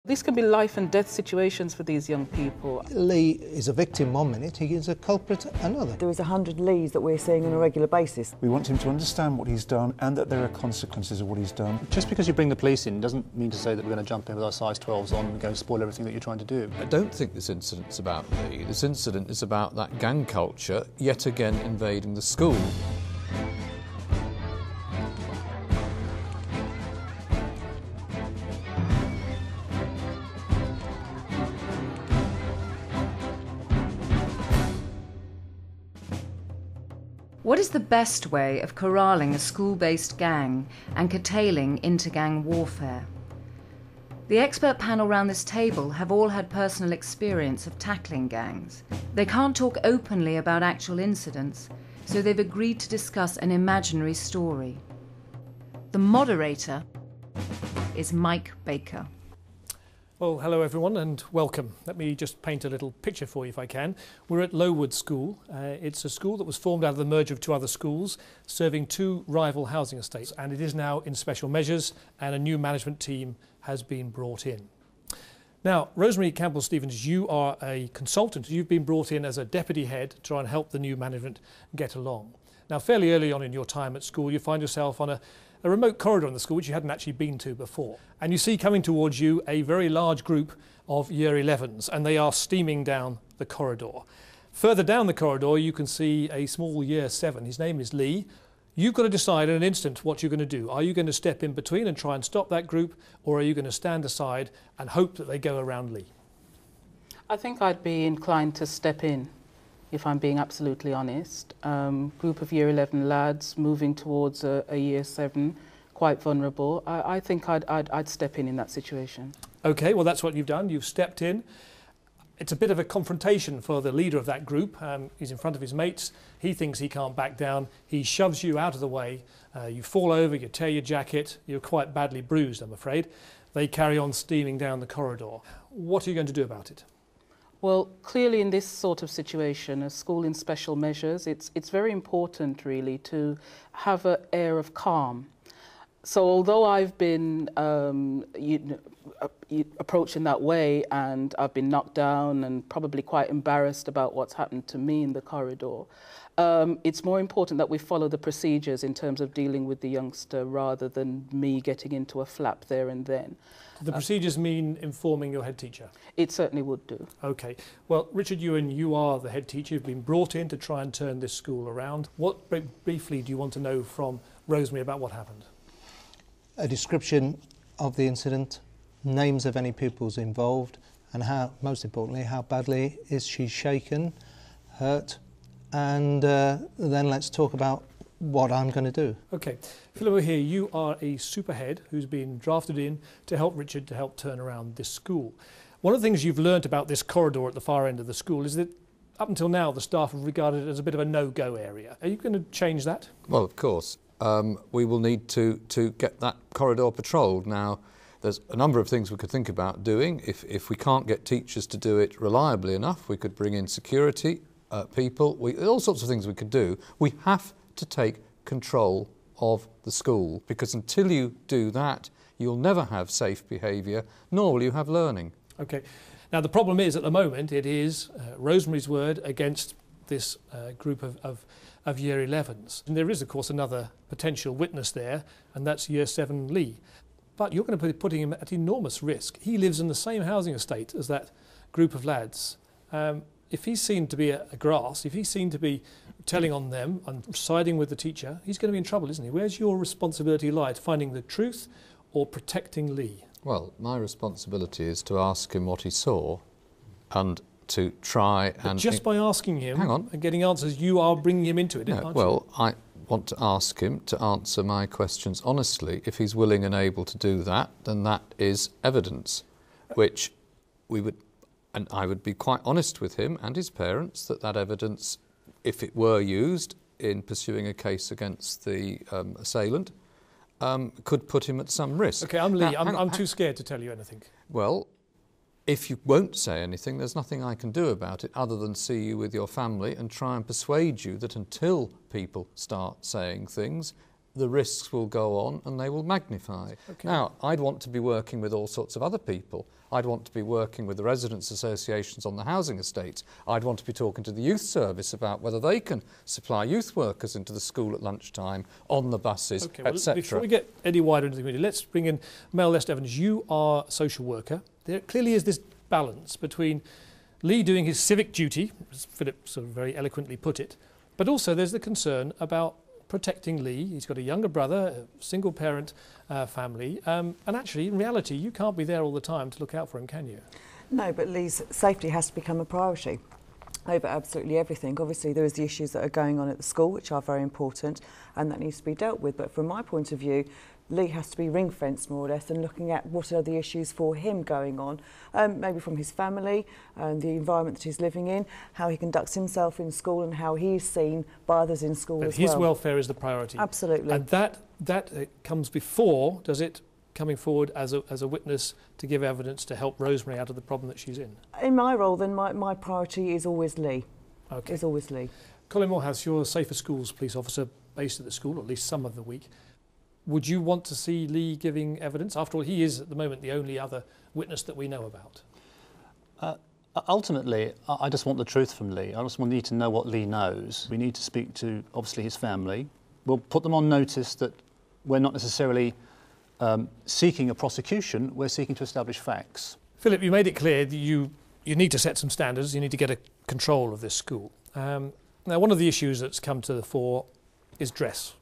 These can be life and death situations for these young people. Lee is a victim one minute, he is a culprit another. There is 100 Lees that we're seeing on a regular basis. We want him to understand what he's done and that there are consequences of what he's done. Just because you bring the police in doesn't mean to say that we're going to jump in with our size 12s on and go and spoil everything that you're trying to do. I don't think this incident's about Lee. This incident is about that gang culture yet again invading the school. What is the best way of corralling a school-based gang and curtailing inter-gang warfare? The expert panel round this table have all had personal experience of tackling gangs. They can't talk openly about actual incidents, so they've agreed to discuss an imaginary story. The moderator is Mike Baker. Well, hello everyone and welcome. Let me just paint a little picture for you if I can. We're at Lowood School. It's a school that was formed out of the merger of two other schools, serving two rival housing estates, and it is now in special measures and a new management team has been brought in. Now, Rosemary Campbell-Stevens, you are a consultant. You've been brought in as a deputy head to try and help the new management get along. Now, fairly early on in your time at school, you find yourself on a remote corridor in the school which you hadn't actually been to before. And you see coming towards you a very large group of Year 11s, and they are steaming down the corridor. Further down the corridor you can see a small Year 7. His name is Lee. You've got to decide in an instant what you're going to do. Are you going to step in between and try and stop that group, or are you going to stand aside and hope that they go around Lee? I think I'd be inclined to step in, if I'm being absolutely honest. Group of Year 11 lads moving towards a Year 7, quite vulnerable. I think I'd step in that situation. OK, well that's what you've done. You've stepped in. It's a bit of a confrontation for the leader of that group. He's in front of his mates. He thinks he can't back down. He shoves you out of the way. You fall over, you tear your jacket. You're quite badly bruised, I'm afraid. They carry on steaming down the corridor. What are you going to do about it? Well, clearly in this sort of situation, a school in special measures, it's very important really to have an air of calm. So although I've been approached in that way and I've been knocked down and probably quite embarrassed about what's happened to me in the corridor, it's more important that we follow the procedures in terms of dealing with the youngster rather than me getting into a flap there and then. The procedures mean informing your head teacher? It certainly would do. OK. Well, Richard Ewan, you are the head teacher. You've been brought in to try and turn this school around. What, briefly, do you want to know from Rosemary about what happened? A description of the incident, names of any pupils involved, and how, most importantly, how badly is she shaken, hurt, and then let's talk about what I'm going to do. OK. Phil, over here, you are a superhead who's been drafted in to help Richard to help turn around this school. One of the things you've learnt about this corridor at the far end of the school is that up until now the staff have regarded it as a bit of a no-go area. Are you going to change that? Well, of course. We will need to get that corridor patrolled. Now, there's a number of things we could think about doing. If we can't get teachers to do it reliably enough, we could bring in security people. All sorts of things we could do. We have to take control of the school, because until you do that, you'll never have safe behaviour, nor will you have learning. OK. Now, the problem is, at the moment, it is Rosemary's word against this group of Year 11s. And there is, of course, another potential witness there, and that's Year 7 Lee. But you're going to be putting him at enormous risk. He lives in the same housing estate as that group of lads. If he's seen to be a grass, if he's seen to be telling on them and siding with the teacher, he's going to be in trouble, isn't he? Where's your responsibility lie? Finding the truth or protecting Lee? Well, my responsibility is to ask him what he saw and to try but and... Just by asking him and getting answers, you are bringing him into it, aren't you? Well, I want to ask him to answer my questions honestly. If he's willing and able to do that, then that is evidence, which we would... And I would be quite honest with him and his parents that that evidence, if it were used in pursuing a case against the assailant, could put him at some risk. OK, I'm Lee. I'm too scared to tell you anything. Well, if you won't say anything, there's nothing I can do about it other than see you with your family and try and persuade you that until people start saying things, the risks will go on and they will magnify. Okay. Now, I'd want to be working with all sorts of other people. I'd want to be working with the residents' associations on the housing estates. I'd want to be talking to the youth service about whether they can supply youth workers into the school at lunchtime, on the buses, Okay, well, etc. before we get any wider into the community, let's bring in Mel Lest Evans. You are a social worker. There clearly is this balance between Lee doing his civic duty, as Philip sort of very eloquently put it, but also there's the concern about protecting Lee. He's got a younger brother, a single parent family, and actually in reality you can't be there all the time to look out for him, can you? No, but Lee's safety has to become a priority over absolutely everything. Obviously there is the issues that are going on at the school which are very important and that needs to be dealt with, but from my point of view Lee has to be ring-fenced more or less and looking at what are the issues for him going on, maybe from his family and the environment that he's living in, how he conducts himself in school and how he's seen by others in school But as his well. welfare is the priority. Absolutely. And that comes before, does it, coming forward as a witness to give evidence to help Rosemary out of the problem that she's in? In my role then my priority is always Lee. Okay. Is always Lee. Colin Morehouse, you're a Safer Schools police officer based at the school, or at least some of the week. Would you want to see Lee giving evidence? After all, he is at the moment the only other witness that we know about. Ultimately, I just want the truth from Lee. I just need to know what Lee knows. We need to speak to, obviously, his family. We'll put them on notice that we're not necessarily seeking a prosecution, we're seeking to establish facts. Philip, you made it clear that you need to set some standards, you need to get a control of this school. Now, one of the issues that's come to the fore is dress.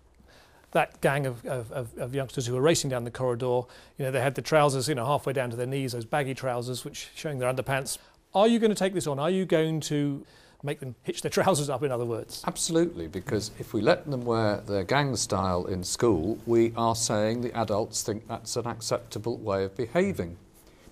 That gang of youngsters who were racing down the corridor, they had the trousers, halfway down to their knees, those baggy trousers, which showing their underpants. Are you going to take this on? Are you going to make them hitch their trousers up, in other words? Absolutely, because if we let them wear their gang style in school, we are saying the adults think that's an acceptable way of behaving.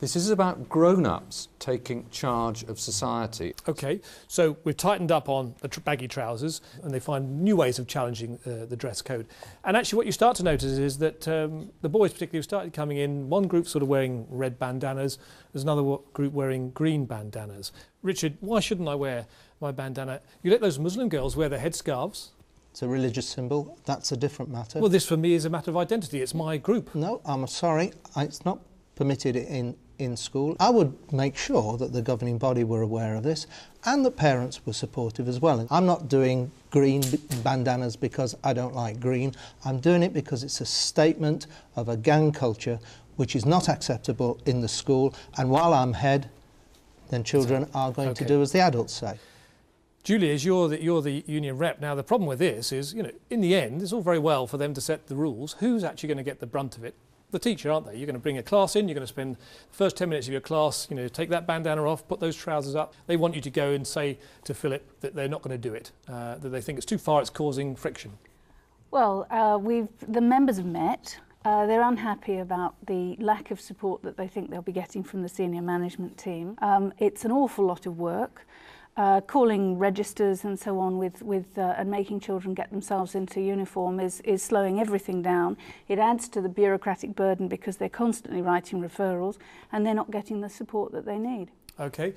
This is about grown-ups taking charge of society. OK, so we've tightened up on the baggy trousers and they find new ways of challenging the dress code. And actually what you start to notice is that the boys particularly have started coming in, one group sort of wearing red bandanas, there's another group wearing green bandanas. Richard, why shouldn't I wear my bandana? You let those Muslim girls wear their headscarves. It's a religious symbol. That's a different matter. Well, this for me is a matter of identity. It's my group. No, I'm sorry. It's not permitted in school. I would make sure that the governing body were aware of this and that parents were supportive as well. I'm not doing green bandanas because I don't like green. I'm doing it because it's a statement of a gang culture which is not acceptable in the school, and while I'm head, then children are going to do as the adults say. Julie, you're the union rep. Now, the problem with this is, in the end, it's all very well for them to set the rules. Who's actually going to get the brunt of it? The teacher, aren't they? You're going to bring a class in, you're going to spend the first 10 minutes of your class, take that bandana off, put those trousers up. They want you to go and say to Philip that they're not going to do it, that they think it's too far, it's causing friction. Well, the members have met. They're unhappy about the lack of support that they think they'll be getting from the senior management team. It's an awful lot of work. Calling registers and so on and making children get themselves into uniform is slowing everything down. It adds to the bureaucratic burden because they're constantly writing referrals and they're not getting the support that they need. OK.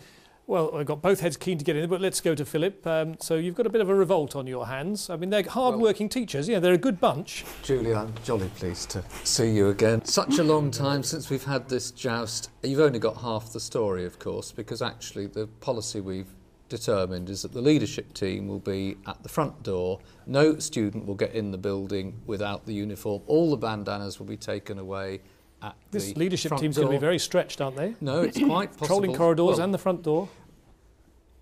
Well, I've got both heads keen to get in, but let's go to Philip. So you've got a bit of a revolt on your hands. I mean, they're hard-working teachers. They're a good bunch. Julie, I'm jolly pleased to see you again. Such a long time since we've had this joust. You've only got half the story, of course, because actually the policy we've determined is that the leadership team will be at the front door. No student will get in the building without the uniform. All the bandanas will be taken away at the This leadership front team's door. going to be very stretched, aren't they? No, it's quite possible. Controlling corridors and the front door.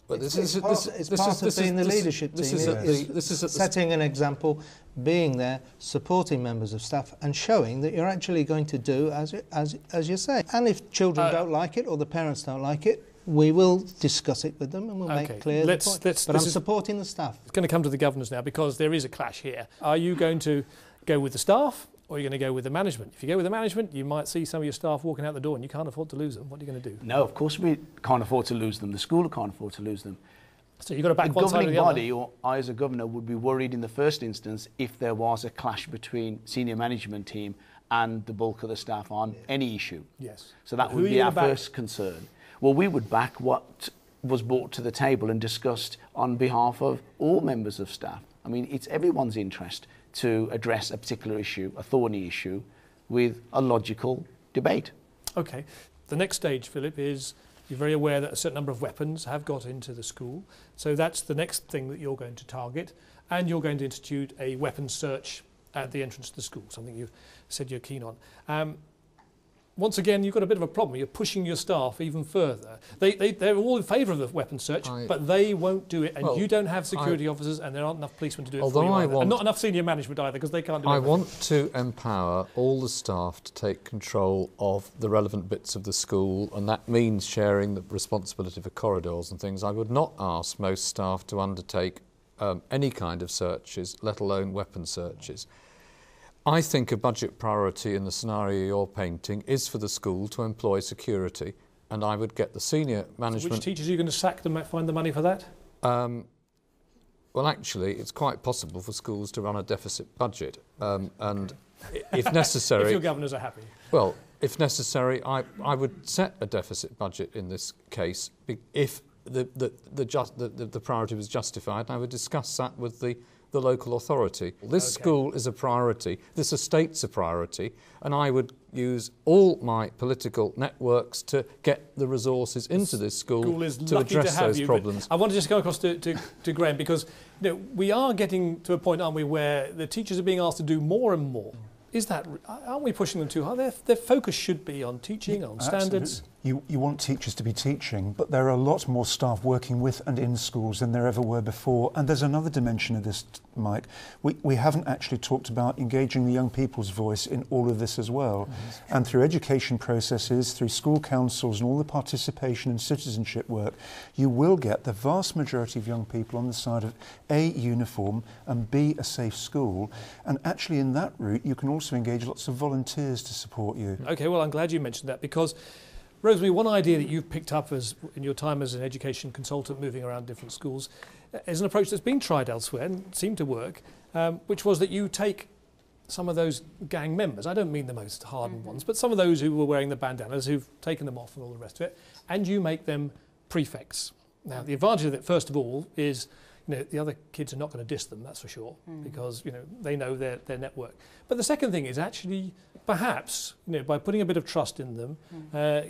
But it's part of being the leadership team. This is setting an example, being there, supporting members of staff, and showing that you're actually going to do as you say. And if children don't like it or the parents don't like it, we will discuss it with them and we'll make clear the point. But I'm supporting the staff. It's going to come to the governors now because there is a clash here. Are you going to go with the staff or are you going to go with the management? If you go with the management, you might see some of your staff walking out the door and you can't afford to lose them. What are you going to do? No, of course we can't afford to lose them. The school can't afford to lose them. So you've got to back one side or the other. The governing body, or I as a governor, would be worried in the first instance if there was a clash between senior management team and the bulk of the staff on any issue. Yes. So that would be our first concern. Well, we would back what was brought to the table and discussed on behalf of all members of staff. I mean, it's everyone's interest to address a particular issue, a thorny issue, with a logical debate. OK. The next stage, Philip, is you're very aware that a certain number of weapons have got into the school. So that's the next thing that you're going to target. And you're going to institute a weapons search at the entrance to the school, something you've said you're keen on. Once again, you've got a bit of a problem. You're pushing your staff even further. They're all in favour of the weapons search, but they won't do it. And you don't have security officers, and there aren't enough policemen to do it for you either. And not enough senior management either, because they can't do it. I want to empower all the staff to take control of the relevant bits of the school, and that means sharing the responsibility for corridors and things. I would not ask most staff to undertake any kind of searches, let alone weapon searches. I think a budget priority in the scenario you're painting is for the school to employ security, and I would get the senior management... So which teachers are you going to sack to find the money for that? Well, actually, it's quite possible for schools to run a deficit budget, and if necessary... If your governors are happy. Well, if necessary, I would set a deficit budget in this case if the priority was justified, and I would discuss that with the local authority. This school is a priority, this estate's a priority, and I would use all my political networks to get the resources into this school to address those problems. I want to just go across to Graham, because we are getting to a point, aren't we, where the teachers are being asked to do more and more. Aren't we pushing them too hard? Their focus should be on teaching, on standards. You want teachers to be teaching, but there are a lot more staff working with and in schools than there ever were before. And there's another dimension of this, Mike. We haven't actually talked about engaging the young people's voice in all of this as well. And through education processes, through school councils and all the participation and citizenship work, you will get the vast majority of young people on the side of A, uniform, and B, a safe school. And actually in that route, you can also engage lots of volunteers to support you. OK, well, I'm glad you mentioned that, because Rosemary, one idea that you've picked up in your time as an education consultant moving around different schools is an approach that's been tried elsewhere and seemed to work, which was that you take some of those gang members, I don't mean the most hardened ones, but some of those who were wearing the bandanas, who've taken them off and all the rest of it, and you make them prefects. Now, the advantage of it, first of all, is the other kids are not going to diss them, that's for sure, because they know their network. But the second thing is actually, perhaps, by putting a bit of trust in them,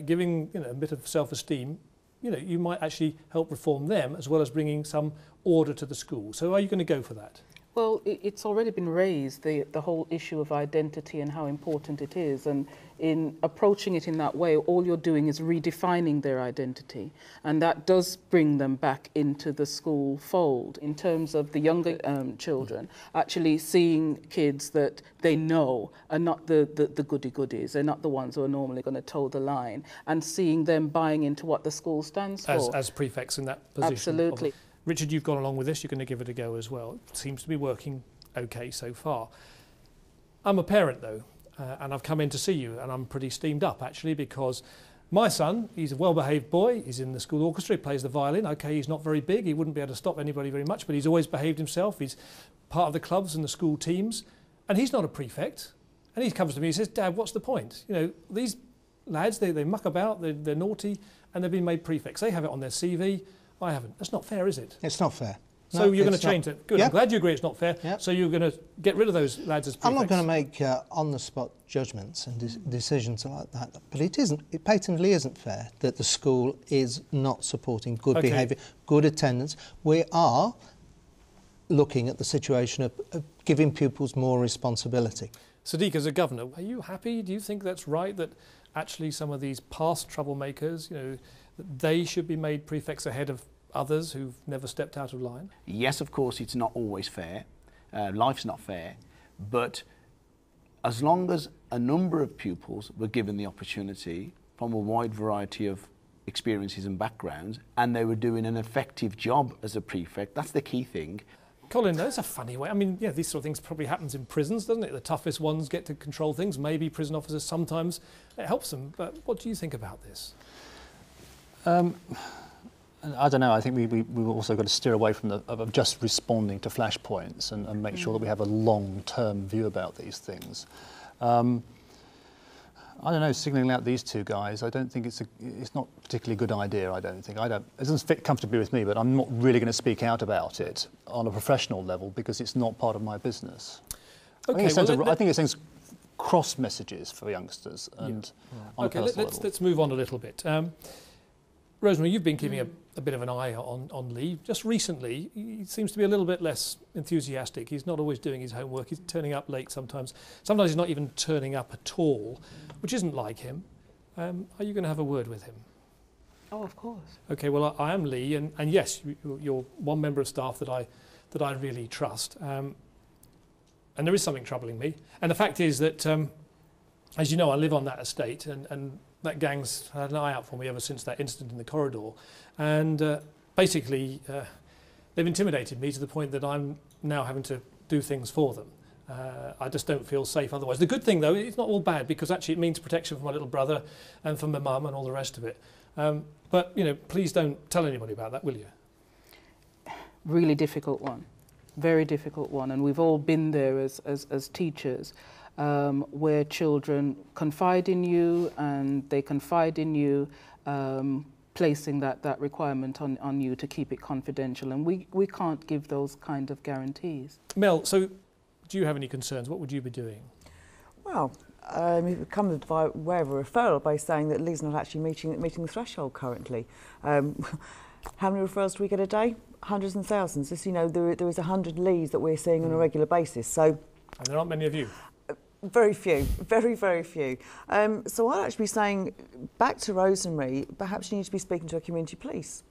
giving a bit of self-esteem, you might actually help reform them as well as bringing some order to the school. So are you going to go for that? Well, it's already been raised, the whole issue of identity and how important it is. And in approaching it in that way, all you're doing is redefining their identity. And that does bring them back into the school fold in terms of the younger children, actually seeing kids that they know are not the goody-goodies. They're not the ones who are normally going to toe the line, and seeing them buying into what the school stands for. As prefects in that position. Absolutely. Richard, you've gone along with this, you're going to give it a go as well. It seems to be working okay so far. I'm a parent though, and I've come in to see you, and I'm pretty steamed up actually, because my son, he's a well-behaved boy, he's in the school orchestra, he plays the violin. Okay, he's not very big, he wouldn't be able to stop anybody very much, but he's always behaved himself. He's part of the clubs and the school teams, and he's not a prefect. And he comes to me and says, Dad, what's the point? These lads, they muck about, they're naughty, and they've been made prefects. They have it on their CV. I haven't. That's not fair, is it? It's not fair. So you're going to change it. Good. Yep. I'm glad you agree it's not fair. Yep. So you're going to get rid of those lads as prefects. I'm not going to make on-the-spot judgments and decisions like that. But it patently isn't fair that the school is not supporting good behaviour, good attendance. We are looking at the situation of giving pupils more responsibility. Sadiq, as a governor, are you happy? Do you think that's right, that actually some of these past troublemakers, that they should be made prefects ahead of others who've never stepped out of line? Yes, of course, it's not always fair. Life's not fair. But as long as a number of pupils were given the opportunity from a wide variety of experiences and backgrounds, and they were doing an effective job as a prefect, that's the key thing. Colin, that's a funny way. I mean, these sort of things probably happens in prisons, doesn't it? The toughest ones get to control things. Maybe prison officers, sometimes it helps them. But what do you think about this? I don't know. I think we've also got to steer away from of just responding to flashpoints and make sure that we have a long-term view about these things. I don't know. Signalling out these two guys, I don't think it's not a particularly good idea. I don't think. It doesn't fit comfortably with me. But I'm not really going to speak out about it on a professional level because it's not part of my business. Okay. I think it sends cross messages for youngsters and on a personal level. Let's move on a little bit. Rosemary, you've been keeping a bit of an eye on Lee. Just recently, he seems to be a little bit less enthusiastic. He's not always doing his homework. He's turning up late sometimes. Sometimes he's not even turning up at all, which isn't like him. Are you going to have a word with him? Oh, of course. Okay, well, I am Lee, and yes, you're one member of staff that I really trust. And there is something troubling me. And the fact is that, as you know, I live on that estate, and that gang's had an eye out for me ever since that incident in the corridor. And basically, they've intimidated me to the point that I'm now having to do things for them. I just don't feel safe otherwise. The good thing, though, it's not all bad, because actually it means protection for my little brother and for my mum and all the rest of it. But, you know, please don't tell anybody about that, will you? Really difficult one. Very difficult one. And we've all been there as teachers, where children confide in you, and they confide in you, placing that requirement on you to keep it confidential. And we can't give those kind of guarantees. Mel, so do you have any concerns? What would you be doing? Well, we've come aware of a referral by saying that Lee's not actually meeting the threshold currently. How many referrals do we get a day? Hundreds and thousands. As you know, there is 100 Lees that we're seeing on a regular basis. So, and there aren't many of you. Very few, very, very few. So I'd actually be saying, back to Rosemary, perhaps you need to be speaking to a community police.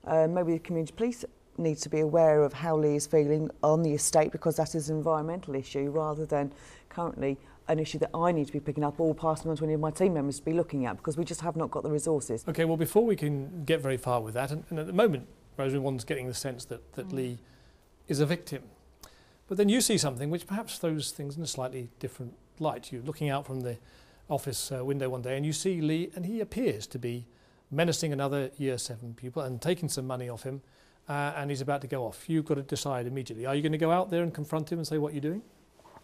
Maybe the community police need to be aware of how Lee is feeling on the estate, because that is an environmental issue rather than currently an issue that I need to be picking up or passing on to any of my team members to be looking at, because we just have not got the resources. OK, well, before we can get very far with that, and at the moment, Rosemary, one's getting the sense that Lee is a victim. But then you see something which perhaps throws things in a slightly different light. You're looking out from the office window one day and you see Lee, and he appears to be menacing another Year 7 pupil and taking some money off him, and he's about to go off. You've got to decide immediately. Are you going to go out there and confront him and say what you're doing?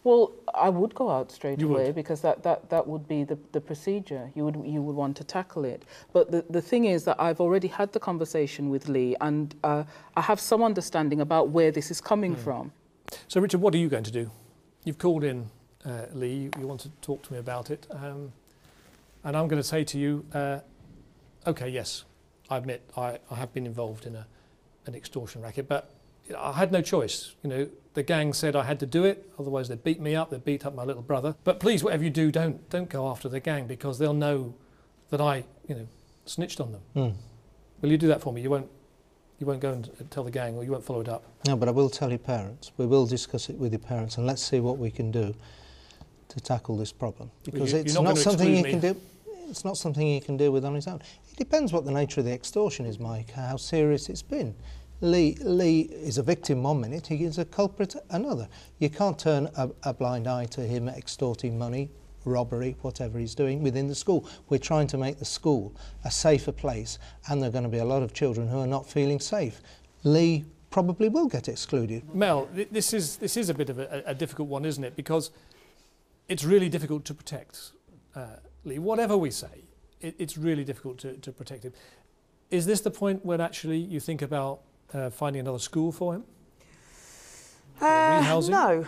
Well, I would go out straight away, would. because that would be the procedure. You would want to tackle it. But the thing is that I've already had the conversation with Lee, and I have some understanding about where this is coming from. So, Richard, what are you going to do? You've called in Lee. You want to talk to me about it. And I'm going to say to you, OK, yes, I admit I have been involved in an extortion racket, but I had no choice. You know, the gang said I had to do it, otherwise they'd beat me up, they'd beat up my little brother. But please, whatever you do, don't go after the gang, because they'll know that I, snitched on them. Will you do that for me? You won't go and tell the gang, or you won't follow it up? No, but I will tell your parents. We will discuss it with your parents, and let's see what we can do to tackle this problem. Because it's not something you can do. It's not something you can deal with on his own. It depends what the nature of the extortion is, Mike, how serious it's been. Lee is a victim one minute, he is a culprit another. You can't turn a blind eye to him extorting money, robbery, whatever he's doing within the school. We're trying to make the school a safer place, and there are going to be a lot of children who are not feeling safe. Lee probably will get excluded. Mel, this is a bit of a difficult one, isn't it? Because it's really difficult to protect Lee. Whatever we say, it's really difficult to protect him. Is this the point when actually you think about finding another school for him? Rehousing?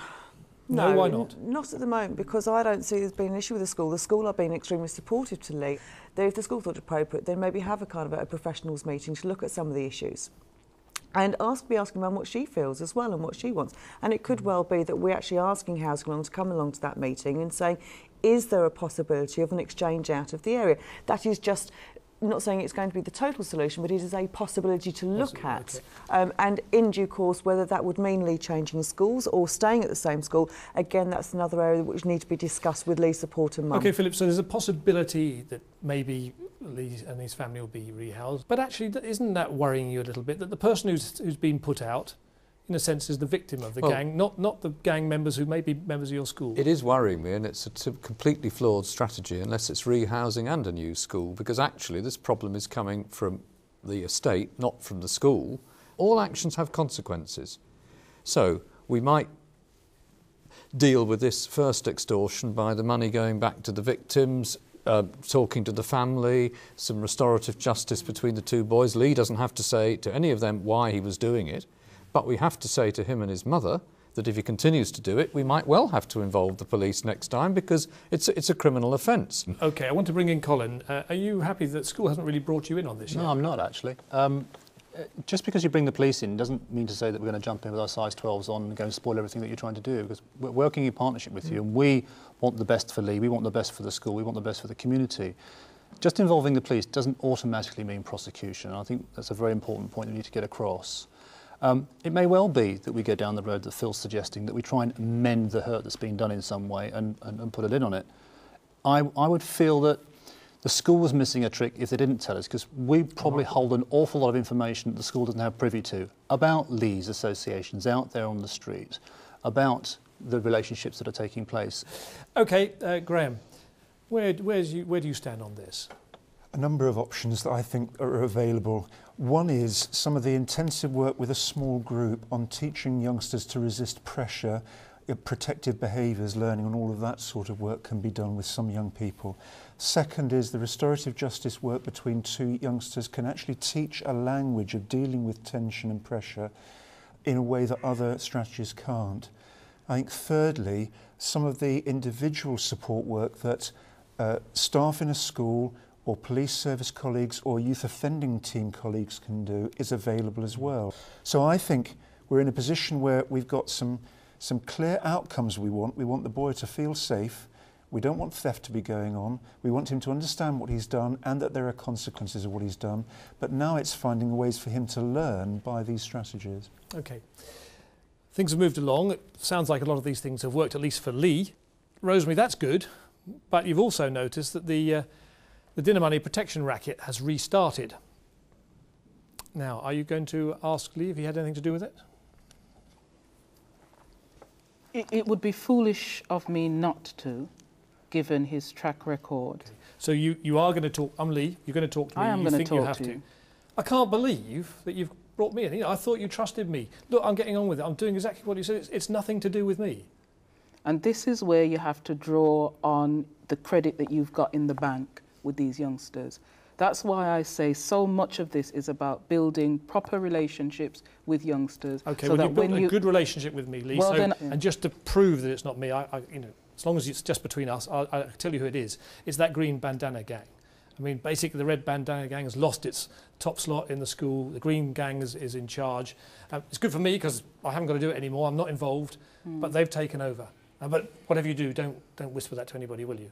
No, why not? Not at the moment, because I don't see there's been an issue with the school. The school have been extremely supportive to Lee. If the school thought it appropriate, then maybe have a kind of a professionals meeting to look at some of the issues. And be asking Mum what she feels as well and what she wants. And it could well be that we're actually asking Housing Along to come along to that meeting and saying, is there a possibility of an exchange out of the area? That is just, I'm not saying it's going to be the total solution, but it is a possibility to look at. Okay. And in due course, whether that would mean Lee changing schools or staying at the same school, again, that's another area which needs to be discussed with Lee's support and Mum. OK, Philip, so there's a possibility that maybe Lee and his family will be rehoused. But actually, isn't that worrying you a little bit, that the person who's been put out, in a sense, is the victim of the gang, not the gang members who may be members of your school? It is worrying me, and it's a completely flawed strategy unless it's rehousing and a new school, because actually this problem is coming from the estate, not from the school. All actions have consequences. So we might deal with this first extortion by the money going back to the victims, talking to the family, some restorative justice between the two boys. Lee doesn't have to say to any of them why he was doing it, but we have to say to him and his mother that if he continues to do it, we might well have to involve the police next time because it's a criminal offence. OK, I want to bring in Colin. Are you happy that school hasn't really brought you in on this yet? No, I'm not actually. Just because you bring the police in doesn't mean to say that we're going to jump in with our size 12s on and go and spoil everything that you're trying to do, because we're working in partnership with you, and we want the best for Lee, we want the best for the school, we want the best for the community. Just involving the police doesn't automatically mean prosecution, and I think that's a very important point that we need to get across. It may well be that we go down the road that Phil's suggesting, that we try and mend the hurt that's been done in some way and put a lid on it. I would feel that the school was missing a trick if they didn't tell us, because we probably hold an awful lot of information that the school doesn't have privy to about Lee's associations out there on the street, about the relationships that are taking place. OK, Graham, where do you stand on this? A number of options that I think are available. One is some of the intensive work with a small group on teaching youngsters to resist pressure, protective behaviours, learning, and all of that sort of work can be done with some young people. Second is the restorative justice work between two youngsters can actually teach a language of dealing with tension and pressure in a way that other strategies can't. I think thirdly, some of the individual support work that staff in a school or police service colleagues or youth offending team colleagues can do is available as well. So I think we're in a position where we've got some clear outcomes we want. We want the boy to feel safe. We don't want theft to be going on. We want him to understand what he's done and that there are consequences of what he's done. But now it's finding ways for him to learn by these strategies. OK. Things have moved along. It sounds like a lot of these things have worked, at least for Lee. Rosemary, that's good. But you've also noticed that the dinner money protection racket has restarted. Now, are you going to ask Lee if he had anything to do with it? It would be foolish of me not to, given his track record. So you are going to talk. I'm Lee. You're going to talk to me. I am going to talk to you. I can't believe that you've brought me in. I thought you trusted me. Look, I'm getting on with it. I'm doing exactly what you said. It's nothing to do with me. And this is where you have to draw on the credit that you've got in the bank with these youngsters. That's why I say so much of this is about building proper relationships with youngsters. OK, so well, that you've built a good relationship with me, Lee. Well, so, then, and just to prove that it's not me, as long as it's just between us, I'll tell you who it is. It's that green bandana gang. I mean, basically, the red bandana gang has lost its top slot in the school. The green gang is in charge. It's good for me because I haven't got to do it anymore. I'm not involved, but they've taken over. But whatever you do, don't whisper that to anybody, will you?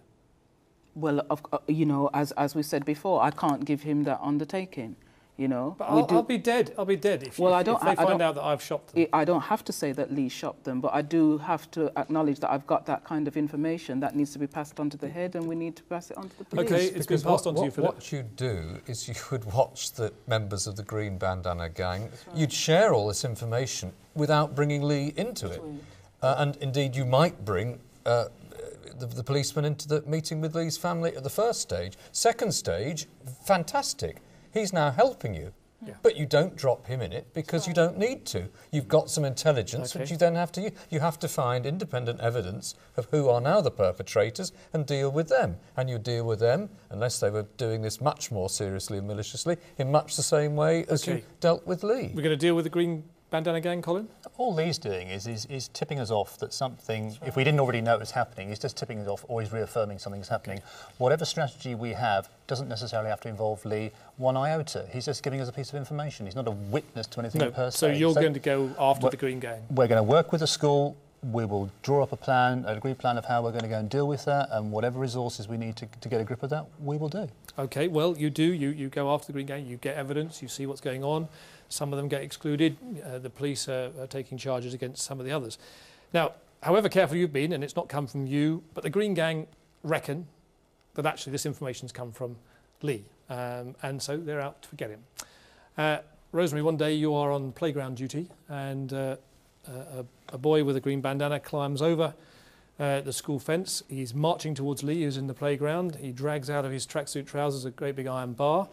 Well, you know, as we said before, I can't give him that undertaking. You know, but I'll be dead. I'll be dead if they find out that I've shopped them. I don't have to say that Lee shopped them, but I do have to acknowledge that I've got that kind of information that needs to be passed on to the head, and we need to pass it on to the police. OK, it's been passed on to you, Philip. What you'd do is you would watch the members of the Green Bandana Gang. Right. You'd share all this information without bringing Lee into it. And indeed, you might bring the policeman into the meeting with Lee's family at the first stage. Second stage, fantastic. He's now helping you. Yeah. But you don't drop him in it because you don't need to. You've got some intelligence which you then have to use. You have to find independent evidence of who are now the perpetrators and deal with them. And you deal with them, unless they were doing this much more seriously and maliciously, in much the same way as you dealt with Lee. We're going to deal with the Green Bandana Gang, Colin? All Lee's doing is tipping us off that something, if we didn't already know it was happening, he's just tipping us off, or he's reaffirming something's happening. Whatever strategy we have doesn't necessarily have to involve Lee one iota. He's just giving us a piece of information. He's not a witness to anything per se. So you're going to go after the Green Gang? We're going to work with the school. We will draw up a plan, an agreed plan of how we're going to go and deal with that, and whatever resources we need to get a grip of that, we will do. OK, well, you do. You go after the Green Gang, you get evidence, you see what's going on. Some of them get excluded. The police are taking charges against some of the others. Now, however careful you've been, and it's not come from you, but the Green Gang reckon that actually this information's come from Lee, and so they're out to get him. Rosemary, one day you are on playground duty, and a boy with a green bandana climbs over the school fence. He's marching towards Lee, who's in the playground. He drags out of his tracksuit trousers a great big iron bar.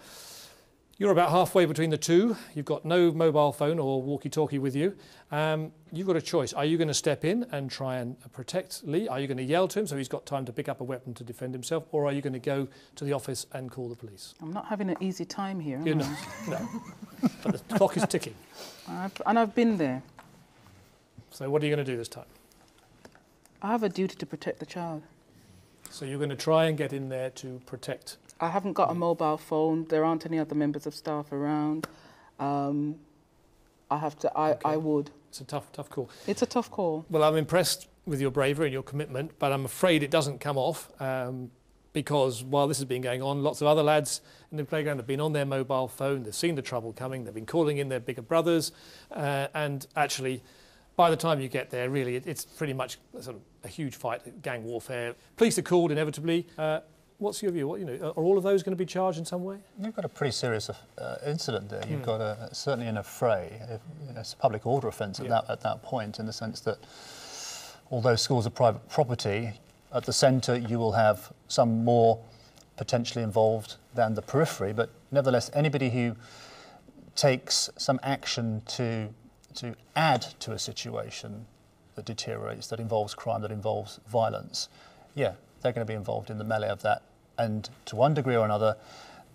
You're about halfway between the two. You've got no mobile phone or walkie-talkie with you. You've got a choice. Are you going to step in and try and protect Lee? Are you going to yell to him so he's got time to pick up a weapon to defend himself? Or are you going to go to the office and call the police? I'm not having an easy time here, You're not. No. But the clock is ticking. And I've been there. So what are you going to do this time? I have a duty to protect the child. So you're going to try and get in there to protect. I haven't got a mobile phone. There aren't any other members of staff around. I have to. I would. It's a tough call. It's a tough call. Well, I'm impressed with your bravery and your commitment, but I'm afraid it doesn't come off because while this has been going on, lots of other lads in the playground have been on their mobile phone. They've seen the trouble coming. They've been calling in their bigger brothers, and actually, by the time you get there, really, it's pretty much sort of a huge fight, gang warfare. Police are called inevitably. What's your view? What, are all of those going to be charged in some way? You've got a pretty serious incident there. You've got certainly an affray. It's a public order offence at that point, in the sense that although schools are private property, at the centre you will have some more potentially involved than the periphery. But nevertheless, anybody who takes some action to add to a situation that deteriorates, that involves crime, that involves violence, they're going to be involved in the melee of that. And to one degree or another,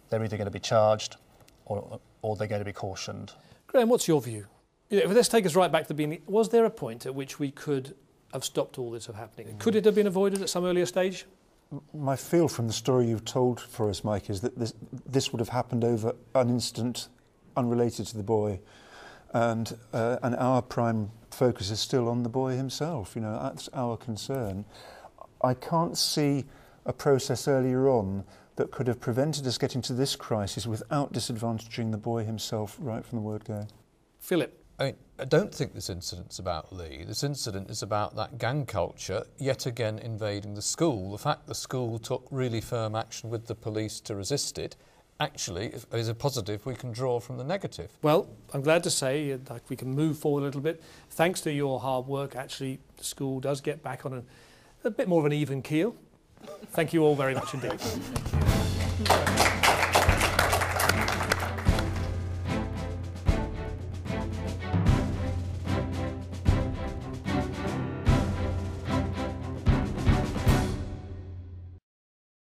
they're either going to be charged or they're going to be cautioned. Graham, what's your view? Let's take us right back to the beginning. Was there a point at which we could have stopped all this from happening? Could it have been avoided at some earlier stage? My feel from the story you've told for us, Mike, is that this would have happened over an incident unrelated to the boy. And our prime focus is still on the boy himself. That's our concern. I can't see a process earlier on that could have prevented us getting to this crisis without disadvantaging the boy himself right from the word go. Philip? I don't think this incident's about Lee. This incident is about that gang culture yet again invading the school. The fact the school took really firm action with the police to resist it actually is a positive we can draw from the negative. Well, I'm glad to say that we can move forward a little bit. Thanks to your hard work, actually, the school does get back on a bit more of an even keel. Thank you all very much indeed.